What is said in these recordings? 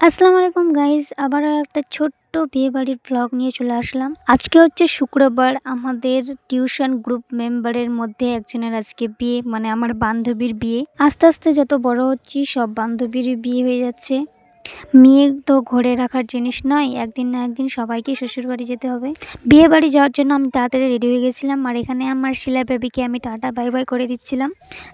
আসসালামু আলাইকুম গাইস, আবারও একটা ছোট্ট বিয়েবাড়ির ব্লগ নিয়ে চলে আসলাম। আজকে হচ্ছে শুক্রবার, আমাদের টিউশন গ্রুপ মেম্বারের মধ্যে একজনের আজকে বিয়ে, মানে আমার বান্ধবীর বিয়ে। আস্তে আস্তে যত বড় হচ্ছি সব বান্ধবীর বিয়ে হয়ে যাচ্ছে। মেয়ে তো ঘরে রাখার জিনিস নয়, একদিন না একদিন সবাইকে শ্বশুর বাড়ি যেতে হবে। বিয়ে বাড়ি যাওয়ার জন্য আমি তাড়াতাড়ি রেডি হয়ে গেছিলাম, আর এখানে আমার শিলা বেবিকে আমি টাটা বাই বাই করে দিচ্ছিলাম।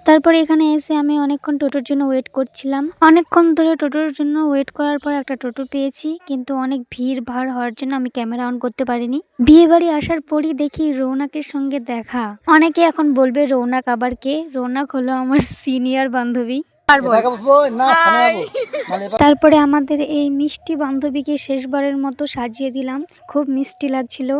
তারপরে এখানে এসে আমি অনেকক্ষণ টোটোর জন্য ওয়েট করছিলাম। অনেকক্ষণ ধরে টোটোর জন্য ওয়েট করার পর একটা টোটো পেয়েছি, কিন্তু অনেক ভিড় ভাড় হওয়ার জন্য আমি ক্যামেরা অন করতে পারিনি। বিয়ে বাড়ি আসার পরই দেখি রৌনকের সঙ্গে দেখা। অনেকে এখন বলবে রৌনক আবার কে? রৌনক হলো আমার সিনিয়র বান্ধবী। তারপরে আমাদের এই মিষ্টি বান্ধবীকে শেষবারের মতো সাজিয়ে দিলাম। খুব মিষ্টি লাগছিল।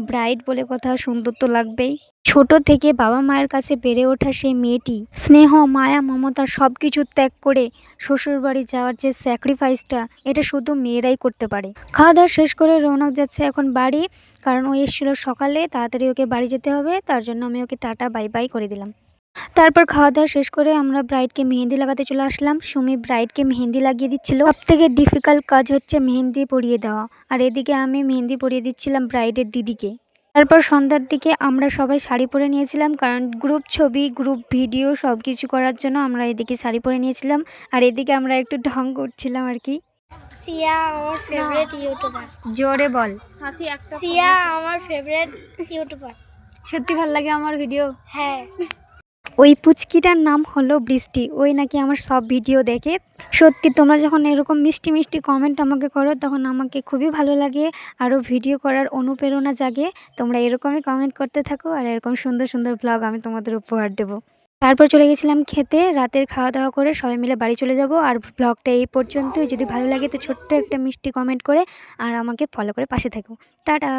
ব্রাইড বলে কথা, সুন্দর তো লাগবেই। ছোট থেকে বাবা মায়ের কাছে বেড়ে ওঠা সেই মেয়েটি স্নেহ, মায়া, মমতা সব কিছু ত্যাগ করে শ্বশুর বাড়ি যাওয়ার যে স্যাক্রিফাইসটা, এটা শুধু মেয়েরাই করতে পারে। খাওয়া দাওয়া শেষ করে রৌনক যাচ্ছে এখন বাড়ি, কারণ ও এসেছিল সকালে, তাড়াতাড়ি ওকে বাড়ি যেতে হবে, তার জন্য আমি ওকে টাটা বাই বাই করে দিলাম। তারপর খাওয়া দাওয়া শেষ করে আমরা ব্রাইডকে মেহেন্দি লাগাতে চলে আসলাম। সুমি ব্রাইডকে মেহেন্দি লাগিয়ে দিচ্ছিল। সব থেকে ডিফিকাল্ট কাজ হচ্ছে মেহেন্দি পরিয়ে দেওয়া, আর এদিকে আমি মেহেন্দি পরিয়ে দিচ্ছিলাম ব্রাইডের দিদিকে। তারপর সন্ধ্যার দিকে আমরা সবাই শাড়ি পরে নিয়েছিলাম, কারণ গ্রুপ ছবি, গ্রুপ ভিডিও সব কিছু করার জন্য আমরা এদিকে শাড়ি পরে নিয়েছিলাম, আর এদিকে আমরা একটু ঢং করছিলাম আর কি। সিয়া আমার ফেভারিট ইউটিউবার। জোরে বল। সিয়া আমার ফেভারিট ইউটিউবার। সত্যি ভালো লাগে আমার ভিডিও। হ্যাঁ, ওই পুচকিটার নাম হলো বৃষ্টি, ওই নাকি আমার সব ভিডিও দেখে। সত্যি তোমরা যখন এরকম মিষ্টি মিষ্টি কমেন্ট আমাকে করো, তখন আমাকে খুবই ভালো লাগে, আরও ভিডিও করার অনুপ্রেরণা জাগে। তোমরা এরকমই কমেন্ট করতে থাকো, আর এরকম সুন্দর সুন্দর ব্লগ আমি তোমাদের উপহার দেবো। তারপর চলে গেছিলাম খেতে। রাতের খাওয়া দাওয়া করে সবাই মিলে বাড়ি চলে যাব। আর ব্লগটা এই পর্যন্তই। যদি ভালো লাগে তো ছোট্ট একটা মিষ্টি কমেন্ট করে আর আমাকে ফলো করে পাশে থাকো। টাটা।